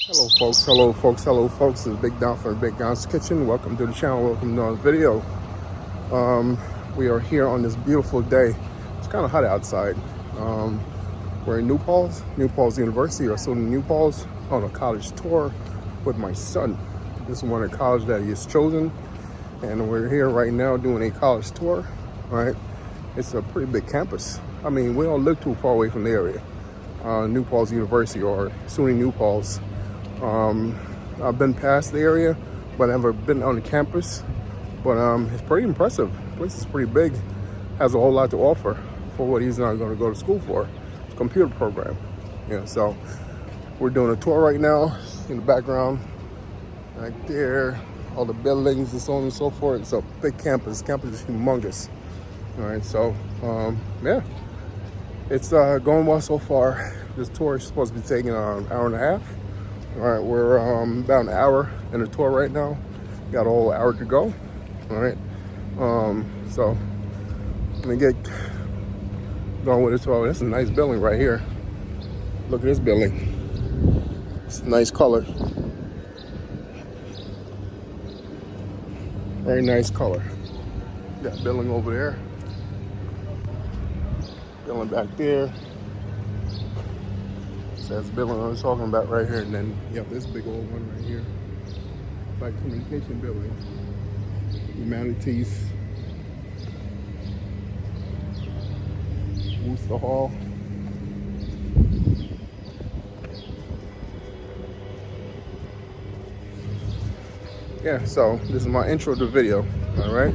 Hello folks, it's Big Don from Big Don's Kitchen. Welcome to the channel, welcome to another video. We are here on this beautiful day. It's kind of hot outside. We're in New Paltz University, or still in New Paltz, on a college tour with my son. This is one of the colleges that he has chosen, and we're here right now doing a college tour, right? It's a pretty big campus. I mean, we don't live too far away from the area. New Paltz University, or SUNY New Paltz. I've been past the area, but I've never been on the campus. But it's pretty impressive. The place is pretty big, has a whole lot to offer for what he's not going to go to school for. It's a computer program. Yeah, so we're doing a tour right now. In the background, right there, all the buildings and so on and so forth. It's a big campus. Campus is humongous. All right, so yeah, it's going well so far. This tour is supposed to be taking an hour and a half. All right, we're about an hour in the tour right now. Got a whole hour to go. All right, so let me get going with this. Oh, that's a nice building right here. Look at this building. It's a nice color. Very nice color. Got building over there. Building back there. So that's the building I was talking about right here, and then you have this big old one right here. Like communication building. Humanities. Worcester Hall. Yeah, so this is my intro to the video, all right?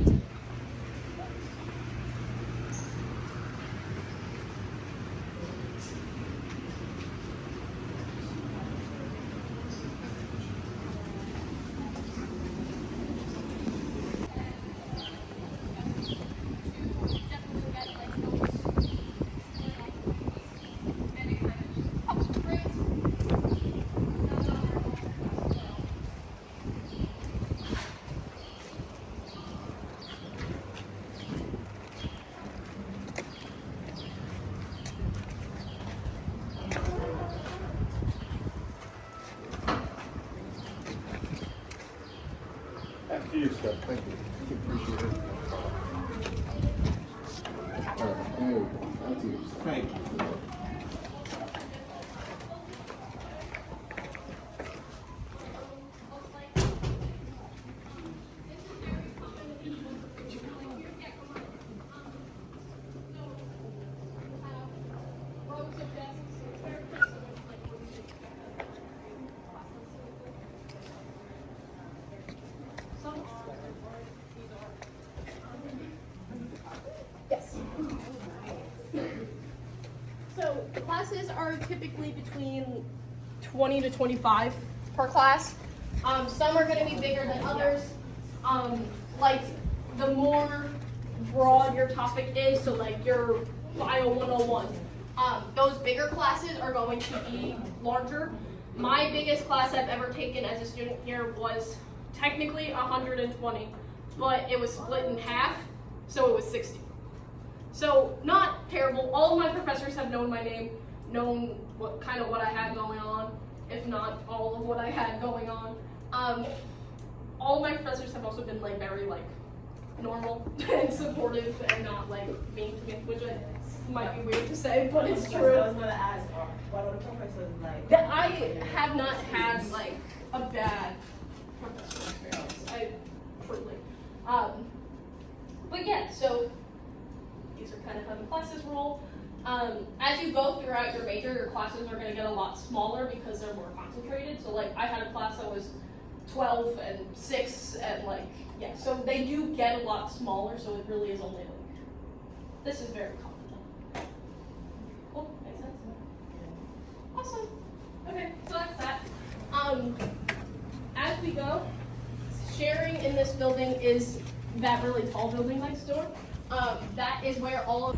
After you, sir. Thank you. Appreciate it. All right. Hey, thank you. Thank you. Yes. So classes are typically between 20 to 25 per class. Some are going to be bigger than others. Like the more broad your topic is, so like your Bio 101, those bigger classes are going to be larger. My biggest class I've ever taken as a student here was technically 120, but it was split in half, so it was 60. So not terrible. All of my professors have known my name, known what I had going on, if not all of what I had going on. All of my professors have also been like very like normal and supportive and not like mean to me, which might be weird to say, but it's true. I was gonna ask, what are the professors like? That I have not had like a bad professor experience. Truly. But yeah, so these are kind of how the classes roll. As you go throughout your major, your classes are going to get a lot smaller because they're more concentrated. So like I had a class that was 12 and 6 and like, yeah, so they do get a lot smaller, so it really is only like, this is very common. Cool, makes sense? Awesome. Okay, so that's that. As we go, sharing in this building is that really tall building next door. That is where all of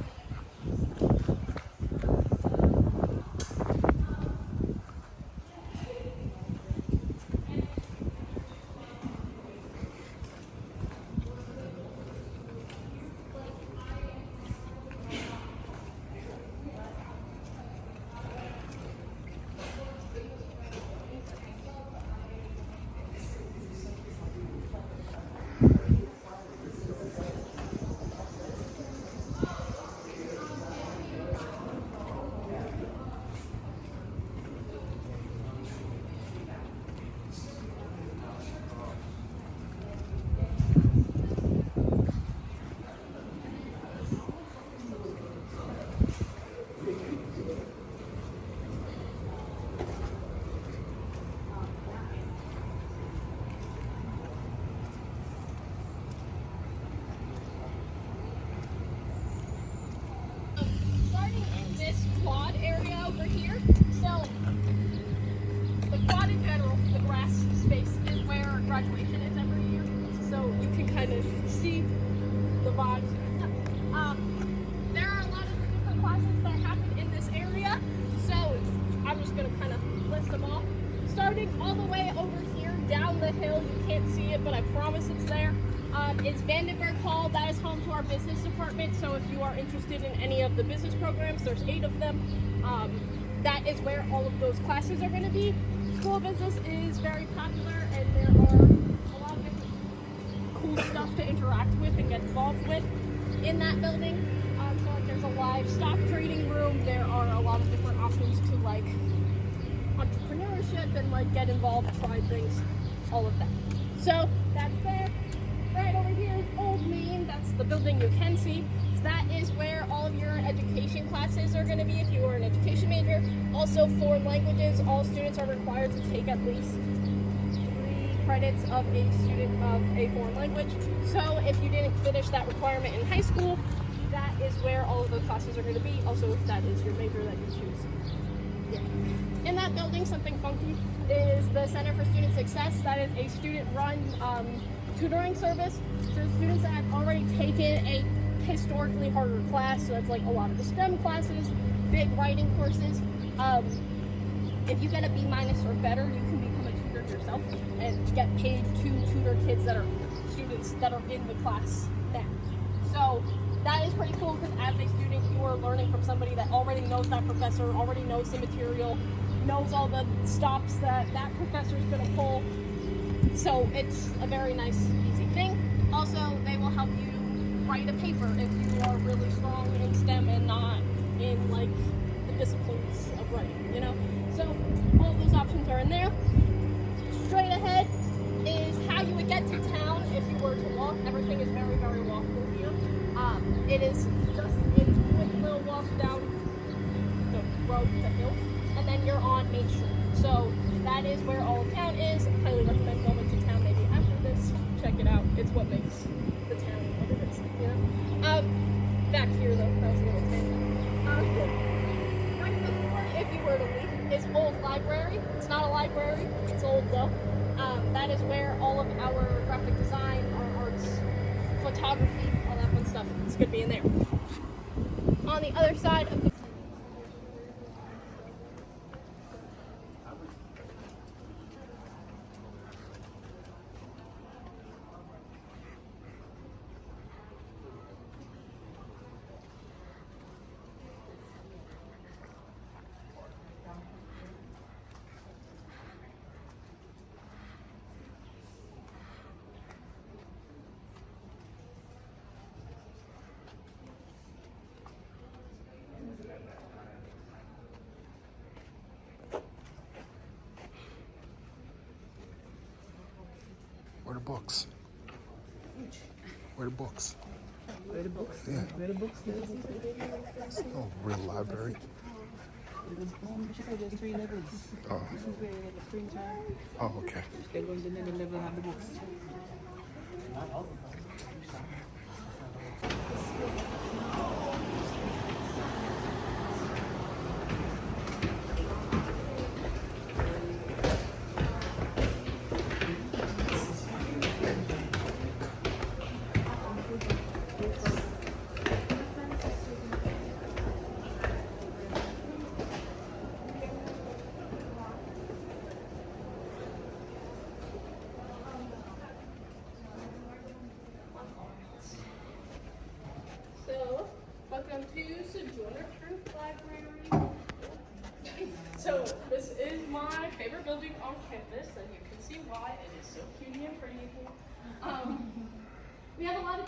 graduation is every year, so you can kind of see the vibes and stuff. There are a lot of different classes that happen in this area, so I'm just gonna kind of list them off. Starting all the way over here down the hill, you can't see it, but I promise it's there. It's Vandenberg Hall. That is home to our business department. So if you are interested in any of the business programs, there's 8 of them. That is where all of those classes are going to be. School of Business is very popular, and there are a lot of different cool stuff to interact with and get involved with in that building. So like there's a live stock trading room. There are a lot of different options to like entrepreneurship and like get involved, try things, all of that. So that's there. Right over here is Old Main. That's the building you can see. So that is where all of your education classes are going to be if you are an education major. Also, foreign languages. All students are required to take at least 3 credits of a student of a foreign language. So if you didn't finish that requirement in high school, that is where all of the classes are going to be. Also, if that is your major that you choose. Yeah. In that building, something funky is the Center for Student Success. That is a student-run tutoring service. So students that have already taken a historically harder class, so that's like a lot of the STEM classes, big writing courses. If you get a B- or better, you can become a tutor yourself and get paid to tutor kids that are students that are in the class now. So that is pretty cool because as a student, you are learning from somebody that already knows that professor, already knows the material, knows all the stops that that professor is going to pull. So it's a very nice, easy thing. Also, they will help you write a paper if you are really strong in STEM and not in like the disciplines of writing, you know? So all those options are in there. Straight ahead is how you would get to town if you were to walk. Everything is very, very walkable here. It is just a quick little walk down the road to hill, and then you're on Main Street. So that is where all of town is. I highly recommend going to town maybe after this. Check it out. It's what makes the town what it is, you know? Back here though, that was a little tangent. Right before, if you were to leave, is Old Library. It's not a library, it's old though. That is where all of our graphic design, our arts, photography, all that fun stuff is going to be in there. On the other side of the Where the books? Where the books? Where the books? Yeah. Where the books? Oh, real library. She said there's 3 levels. Oh. This is where the printer. Oh, okay. They're going to the next level have the books. So, welcome to Sojourner Truth Library. So, this is my favorite building on campus, and you can see why. It is so cutie and pretty here. We have a lot of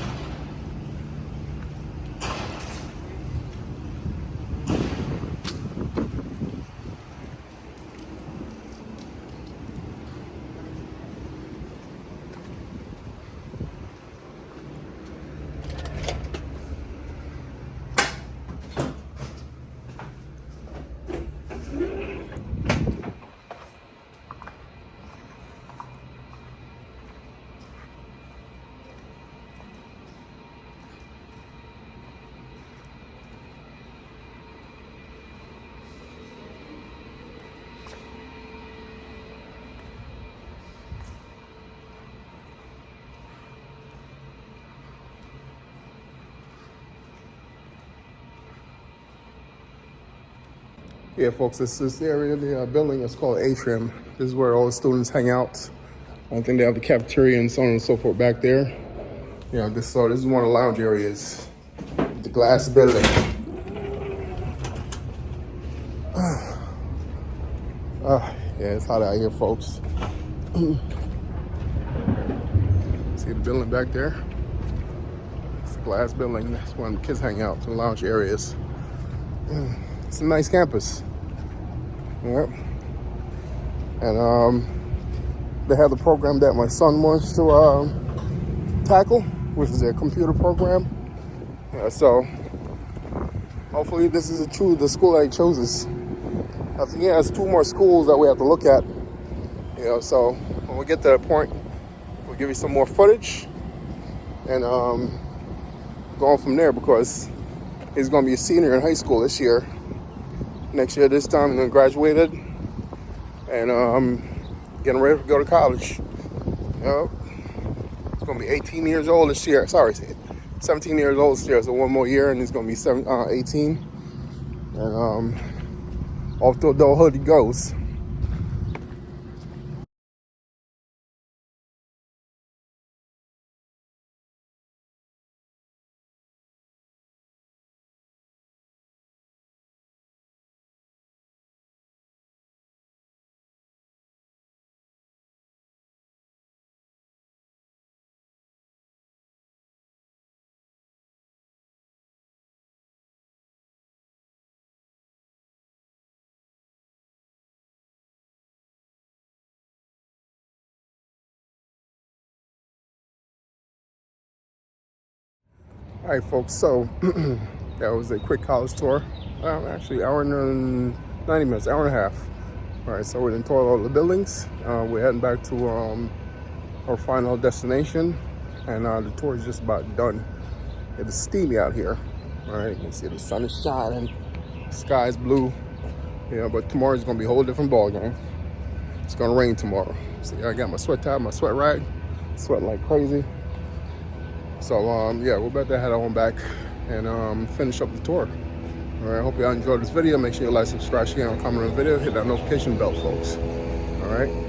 Yeah, folks, this area, the building is called Atrium. This is where all the students hang out. I think they have the cafeteria and so on and so forth back there. Yeah, this is one of the lounge areas. The glass building. Yeah, it's hot out here, folks. See the building back there? It's a glass building. That's when the kids hang out, the lounge areas. It's a nice campus. Yep. And they have the program that my son wants to tackle, which is their computer program. Yeah, so hopefully this is the school that he chooses. I think he has 2 more schools that we have to look at. You know, so when we get to that point, we'll give you some more footage and going from there, because he's going to be a senior in high school this year. Next year, this time, and then graduated and getting ready to go to college. Yep. He's going to be 18 years old this year. Sorry, 17 years old this year. So 1 more year, and he's going to be 18. And off to adulthood he goes. All right, folks, so that was a quick college tour. Actually, hour and 90 minutes, hour and a half. All right, so we didn't tour all the buildings. We're heading back to our final destination, and the tour is just about done. It's steamy out here. All right, you can see the sun is shining, sky's blue. Yeah, but tomorrow's gonna be a whole different ball game. It's gonna rain tomorrow. See, I got my sweat top, my sweat rag, sweating like crazy. So yeah, we're about to head on back and finish up the tour. All right, I hope y'all enjoyed this video. Make sure you like, subscribe, share, and comment on the video. Hit that notification bell, folks. All right.